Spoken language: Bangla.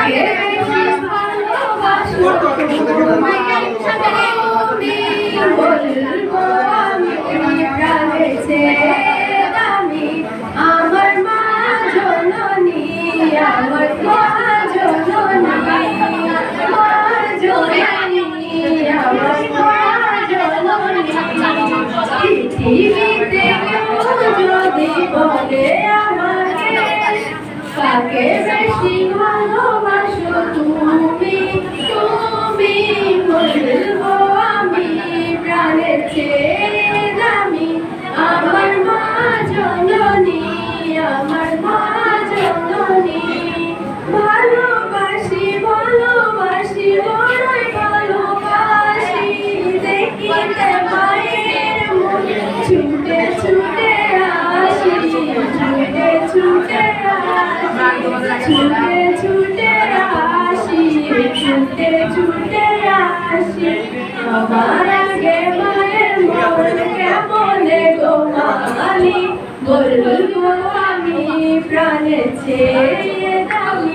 কাকে বেশি ভালোবাসো তুমি বলবো আমি প্রাণের চেয়ে দামি আমার মা জননী আমার মা জননী মা জননী আমার মা জননী পৃথিবীতে কেউ যদি বলে আমাকে কাকে বেশি ভালোবাসো তুমি তুমি বলবো আমি প্রাণের চেয়ে দামি আমার মা জননী আমার মা জননী ভালোবাসি ভালোবাসি বড়ই ভালোবাসি দেখিতে মায়ের মুখ ছুটে ছুটে আসি ছুটে ছুটে ছুটে ছুটে আসি ছুটে ছুটে আসি আমার আগে মায়ের মন কেমনে গো মালি বলবো আমি প্রাণের চেয়ে দামি